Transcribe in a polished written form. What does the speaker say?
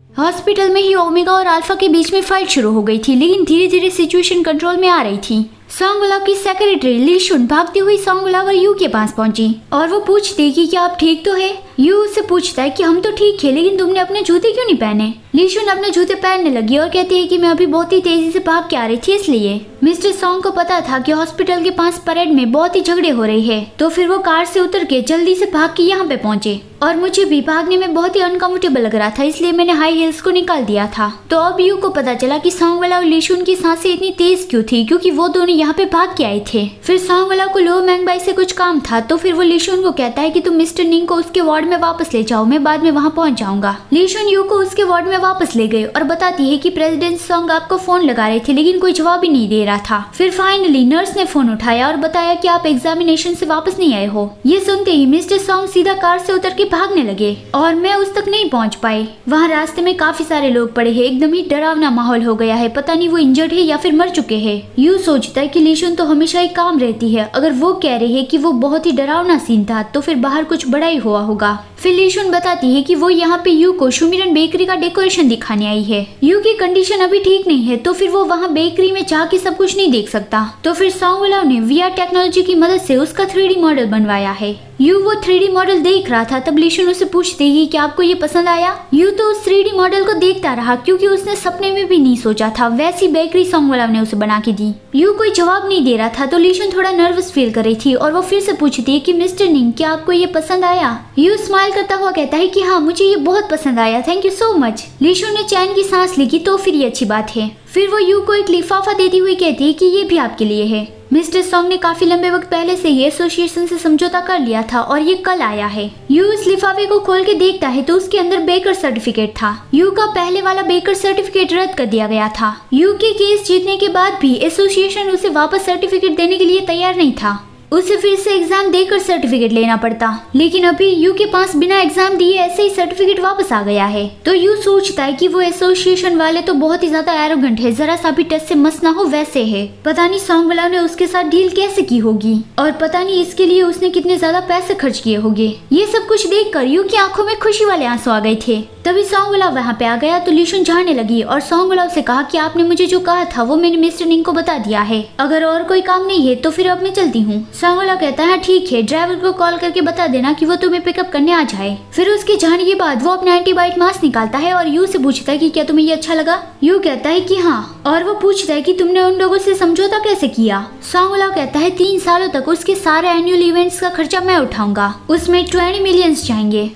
Hospital में ही omega और alpha के बीच में फाइट शुरू हो गई थी, लेकिन धीरे धीरे सिचुएशन कंट्रोल में आ रही थी। सोंगगुलाव की सेक्रेटरी ली शुन भागती हुई सोंगगुलाव और यू के पास पहुंची और वो पूछती है कि क्या आप ठीक तो है। यू उससे पूछता है कि हम तो ठीक है, लेकिन तुमने अपने जूते क्यों नहीं पहने। ली शुन अपने जूते पहनने लगी और कहती है कि मैं अभी बहुत ही तेजी से भाग के आ रही थी, इसलिए। मिस्टर सोंग को पता था कि हॉस्पिटल के पास परेड में बहुत ही झगड़े हो रहे हैं, तो फिर वो कार से उतर के जल्दी से भाग के यहाँ पे पहुंचे। और मुझे भी भागने में बहुत ही अनकंफर्टेबल लग रहा था, इसलिए मैंने हाई हील्स को निकाल दिया था। तो अब यू को पता चला कि सोंगगुलाव और ली शुन की सांसें इतनी तेज क्यों थी, क्योंकि वो दोनों यहाँ पे भाग के आए थे। फिर सोंगगुलाव को लो मैंगबाई से कुछ काम था, तो फिर वो ली शुन को कहता है कि तुम मिस्टर निंग को उसके वार्ड में वापस ले जाओ, मैं बाद में वहाँ पहुँच जाऊंगा। ली शुन यू को उसके वार्ड में वापस ले गए और बताती है कि प्रेसिडेंट सोंग आपको फोन लगा रहे थे, लेकिन कोई जवाब ही नहीं दे रहा था। फिर फाइनली नर्स ने फोन उठाया और बताया कि आप एग्जामिनेशन से वापस नहीं आए हो। ये सुनते ही मिस्टर सोंग सीधा कार से उतर के भागने लगे और मैं उस तक नहीं पहुंच पाई। वहाँ रास्ते में काफी सारे लोग पड़े हैं, एकदम ही डरावना माहौल हो गया है, पता नहीं वो इंजर्ड है या फिर मर चुके हैं। यू सोचता है कि ली शुन तो हमेशा ही काम रहती है, अगर वो कह रही है कि वो बहुत ही डरावना सीन था तो फिर बाहर कुछ बड़ा ही हुआ होगा। फिर ली शुन बताती है कि वो यहाँ पे यू को शुमिरन बेकरी का डेकोरेशन दिखाने आई है। यू की कंडीशन अभी ठीक नहीं है, तो फिर वो वहाँ बेकरी में जाके सब कुछ नहीं देख सकता। तो फिर सोंगगुलाव ने VR टेक्नोलॉजी की मदद से उसका 3D मॉडल बनवाया है। यू वो 3D मॉडल देख रहा था, तब ली शुन उसे पूछती है कि आपको ये पसंद आया। यू तो उस 3D मॉडल को देखता रहा, क्योंकि उसने सपने में भी नहीं सोचा था वैसी बेकरी सोंगगुलाव ने उसे बना के दी। यू कोई जवाब नहीं दे रहा था, तो ली शुन थोड़ा नर्वस फील कर रही थी और वो फिर से पूछती है कि मिस्टर निंग क्या आपको ये पसंद आया। यू स्माइल करता हुआ कहता है कि हाँ मुझे ये बहुत पसंद आया, थैंक यू सो मच। ली शुन ने चैन की सांस ली कि तो फिर ये अच्छी बात है। फिर वो यू को एक लिफाफा देती हुई कहती है कि ये भी आपके लिए है। मिस्टर सोंग ने काफी लंबे वक्त पहले से ही एसोसिएशन से समझौता कर लिया था और ये कल आया है। यू इस लिफाफे को खोल के देखता है तो उसके अंदर बेकर सर्टिफिकेट था। यू का पहले वाला बेकर सर्टिफिकेट रद्द कर दिया गया था। यू के केस जीतने के बाद भी एसोसिएशन उसे वापस सर्टिफिकेट देने के लिए तैयार नहीं था, उसे फिर से एग्जाम देकर सर्टिफिकेट लेना पड़ता। लेकिन अभी यू के पास बिना एग्जाम दिए ऐसे ही सर्टिफिकेट वापस आ गया है। तो यू सोचता है कि वो एसोसिएशन वाले तो बहुत ही ज्यादा एरोगेंट है, जरा सा भी टच से मस ना हो वैसे है। पता नहीं सोंगगुलाव ने उसके साथ डील कैसे की होगी और पता नहीं इसके लिए उसने कितने ज्यादा पैसे खर्च किए होंगे। ये सब कुछ देखकर यू की आंखों में खुशी वाले आंसू आ गए थे। तभी सोंगगुलाव वहाँ पे आ गया तो ली शुन झाड़ने लगी और सोंगगुलाव से कहा कि आपने मुझे जो कहा था वो मैंने मिस्टर निंग को बता दिया है, अगर और कोई काम नहीं है तो फिर अब मैं चलती हूँ। सोंगगुलाव कहता है ठीक है, ड्राइवर को कॉल करके बता देना कि वो तुम्हें पिकअप करने आ जाए। फिर उसके जाने के बाद वो अपना एंटीबायोटिक मास्क निकालता है और यू से पूछता है कि क्या तुम्हें ये अच्छा लगा। यू कहता है कि हाँ, और वो पूछता है कि तुमने उन लोगों से समझौता कैसे किया। सोंगगुलाव कहता है 3 सालों तक उसके सारे एनुअल इवेंट्स का खर्चा मैं उठाऊंगा, उसमें 20 मिलियन जाएंगे।